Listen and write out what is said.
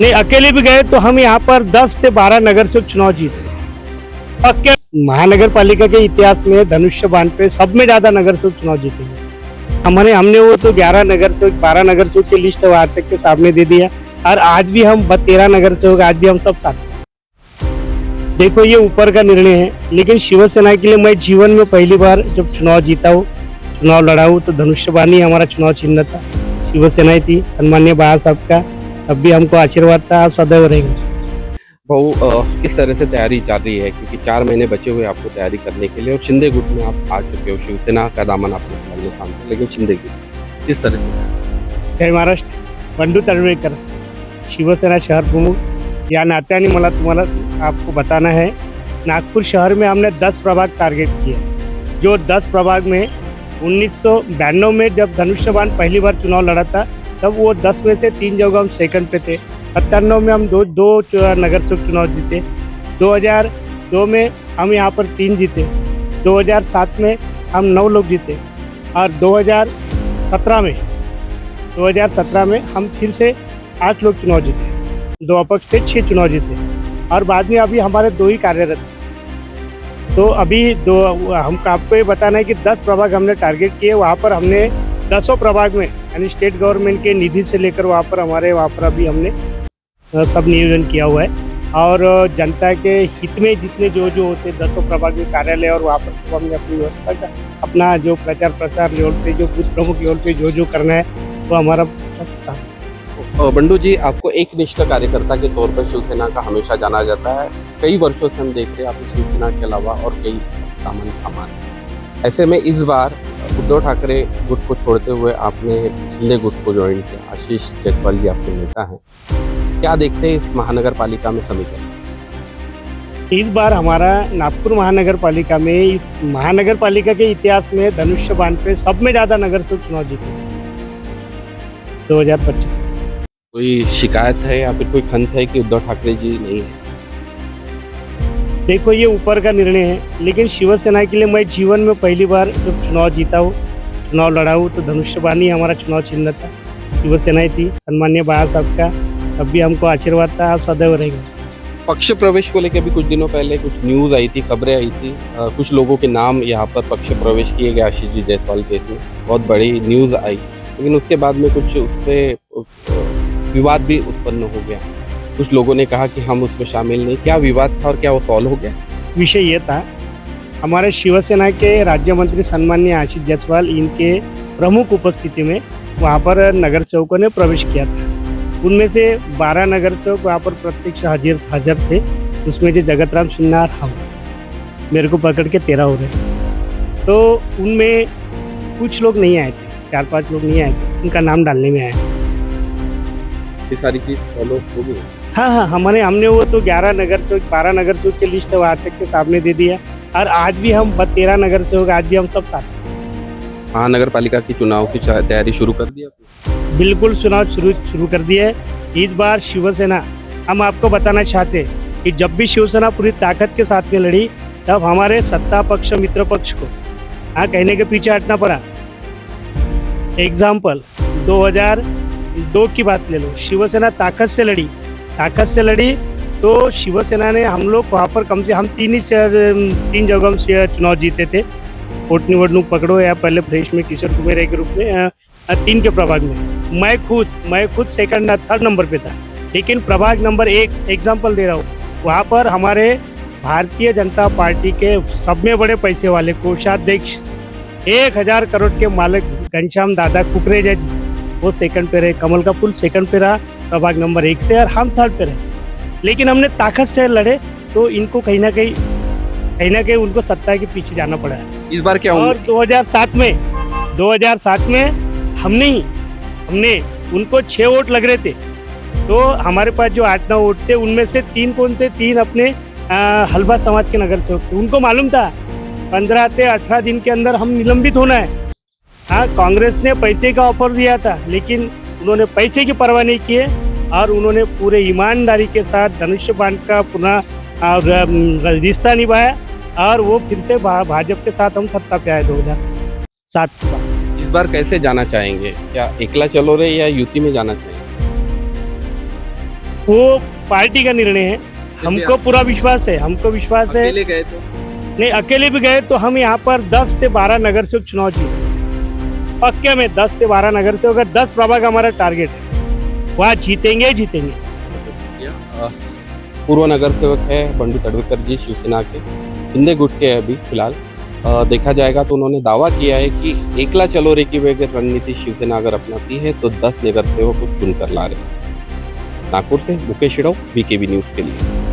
नहीं, अकेले भी गए तो हम यहाँ पर 10 से 12 नगर से चुनाव जीते। पक्के महानगर पालिका के इतिहास में धनुष्य बाण पे सब में ज्यादा नगर से चुनाव जीते हैं। हमने वो तो 11 नगर से 12 नगर से की लिस्ट आज तक के सामने दे दिया और आज भी हम 13 नगर से होगा, आज भी हम सब साथ हैं। देखो ये ऊपर का निर्णय है, लेकिन शिवसेना के लिए मैं जीवन में पहली बार जब चुनाव जीता हूँ, चुनाव लड़ा हूँ, तो धनुष्यबाण ही हमारा चुनाव चिन्ह था, शिवसेना ही थी। सन्मान्य बाळा साहब का अब भी हमको आशीर्वाद था, सदैव रहेंगे। भाऊ किस तरह से तैयारी चल रही है, क्योंकि 4 महीने बचे हुए आपको तैयारी करने के लिए और शिंदे गुट में आप आ चुके हो, शिवसेना का दामन आपने पकड़ में काम किया, लेकिन शिंदे गुट किस तरह से? जय महाराष्ट्र। बंडू तळवळकर, शिवसेना शहर प्रमुख या नात्याने मला तुम्हाला आपको बताना है, नागपुर शहर में हमने 10 प्रभाग टारगेट किए, जो 10 प्रभाग में 1992 में जब धनुष्यबाण पहली बार चुनाव लड़ा था, तब वो 10 में से 3 जगह हम सेकंड पे थे। 97 में हम दो नगर से चुनाव जीते। 2002 में हम यहाँ पर 3 जीते। 2007 में हम 9 लोग जीते और 2017 में हम फिर से 8 लोग चुनाव जीते। 2 अपक्ष थे, 6 चुनाव जीते और बाद में अभी हमारे 2 ही कार्यरत हैं। तो अभी हमको आपको ये बताना है कि 10 प्रभाग हमने टारगेट किए, वहाँ पर हमने 10 प्रभाग में यानी स्टेट गवर्नमेंट के निधि से लेकर वहाँ पर अभी हमने सब नियोजन किया हुआ है और जनता के हित में जितने जो होते 10 प्रभाग में कार्यालय और वहाँ पर सब हमने अपनी व्यवस्था का अपना जो प्रचार प्रसार लेवल पे, जो बूथ प्रमुख लेवल पे जो करना है वो हमारा काम। बंडू जी, आपको एक निष्ठ कार्यकर्ता के तौर पर शिवसेना का हमेशा जाना जाता है। कई वर्षों से हम देख रहे हैं आपने शिवसेना के अलावा और कई दामन थामा। ऐसे में इस बार उद्धव ठाकरे गुट को छोड़ते हुए आपने शिंदे गुट को ज्वाइन किया। आशीष जायसवाल जी आपके नेता हैं, क्या देखते हैं इस महानगर पालिका में समीकरण? इस बार हमारा नागपुर महानगर पालिका में, इस महानगर पालिका के इतिहास में धनुष्य बाण पे सब में ज्यादा नगर से चुनाव जीते 2025 में। कोई शिकायत है या फिर कोई खंत है कि उद्धव ठाकरे जी नहीं है? देखो ये ऊपर का निर्णय है, लेकिन शिवसेना के लिए मैं जीवन में पहली बार जब चुनाव जीता हूँ, चुनाव लड़ा हूँ, तो धनुष्यबाण ही हमारा चुनाव चिन्ह था, शिवसेना ही थी। सन्मान्य बाळा साहब का अब भी हमको आशीर्वाद था, सदैव रहेंगे। पक्ष प्रवेश को लेकर भी कुछ दिनों पहले कुछ न्यूज आई थी, खबरें आई थी, कुछ लोगों के नाम यहाँ पर पक्ष प्रवेश किए गए आशीष जी जायसवाल केस में, बहुत बड़ी न्यूज आई, लेकिन उसके बाद में कुछ उस पर विवाद भी उत्पन्न हो गया। कुछ लोगों ने कहा कि हम उसमें शामिल नहीं। क्या विवाद था और क्या वो सॉल्व हो गया? विषय ये था, हमारे शिवसेना के राज्य मंत्री सन्मान्य आशीष जायसवाल, इनके प्रमुख उपस्थिति में वहाँ पर नगर सेवकों ने प्रवेश किया था। उनमें से 12 नगर सेवक वहाँ पर प्रत्यक्ष हाजिर थे। उसमें जो जगतराम सिन्हा और हम, मेरे को पकड़ के 13 हो रहे थे। तो उनमें कुछ लोग नहीं आए थे, 4-5 लोग नहीं आए थे, उनका नाम डालने में आया। ये सारी चीज फॉलो हो गई? हाँ, हमने वो तो 11 नगर से 12 नगर से की लिस्ट आज तक के सामने दे दिया और आज भी हम 13 नगर से होगा, आज भी हम सब साथ हैं। महानगर पालिका की चुनाव की तैयारी शुरू कर दी आपने? बिल्कुल, चुनाव शुरू कर दिया है। इस बार शिवसेना, हम आपको बताना चाहते हैं कि जब भी शिवसेना पूरी ताकत के साथ में लड़ी, तब हमारे सत्ता पक्ष मित्र पक्ष को कहने के पीछे हटना पड़ा। एग्जाम्पल 2002 की बात ले लो, शिवसेना ताकत से लड़ी तो शिवसेना ने, हम लोग वहाँ पर कम से हम 3 जगह से चुनाव जीते थे। पोटनिवडणूक पकड़ो या पहले फ्रेश में किशोर कुमार के रूप में 3 के प्रभाग में मैं खुद सेकंड 3rd नंबर पे था, लेकिन प्रभाग नंबर 1 एग्जाम्पल दे रहा हूँ, वहाँ पर हमारे भारतीय जनता पार्टी के सब में बड़े पैसे वाले कोषाध्यक्ष 1000 करोड़ के मालिक घनश्याम दादा कुकरेजा जी, वो सेकंड पे रहे। कमल का फूल सेकंड पे रहा प्रभाग नंबर 1 से, और हम 3rd पे रहे। लेकिन हमने ताकत से लड़े तो इनको कहीं ना कहीं उनको सत्ता के पीछे जाना पड़ा है। इस बार क्या और 2007 में हमने उनको 6 वोट लग रहे थे, तो हमारे पास जो 8-9 वोट थे, उनमें से 3 कौन थे? 3 अपने हलबा समाज के नगर सेवक थे। उनको मालूम था 15 से 18 दिन के अंदर हम निलंबित होना है। हाँ, कांग्रेस ने पैसे का ऑफर दिया था, लेकिन उन्होंने पैसे की परवाह नहीं किए और उन्होंने पूरे ईमानदारी के साथ धनुष्य बाण का पुनः रिश्ता निभाया और वो फिर से भाजपा के साथ हम सत्ता पे आए 2007 के बाद। इस बार कैसे जाना चाहेंगे? क्या एकला चलो रहे या युति में जाना चाहेंगे? वो पार्टी का निर्णय है। हमको पूरा विश्वास है, अकेले गए तो नहीं अकेले भी गए तो हम यहाँ पर 10 से 12 नगर सेवक चुनाव जीते पक्के में। 10 से 12 नगर सेवक, अगर 10 प्रभाग हमारा टारगेट है, वहाँ जीतेंगे जीतेंगे। पूर्व नगर सेवक है बंडू तड़वेकर जी शिवसेना के, शिंदे गुट के अभी फिलहाल। देखा जाएगा तो उन्होंने दावा किया है कि एकला चलो रे की अगर रणनीति शिवसेना अगर अपनाती है तो 10 नगर सेवक को चुनकर ला रहे। नागपुर से मुकेश शिड़ो, बीकेबी न्यूज़ के लिए।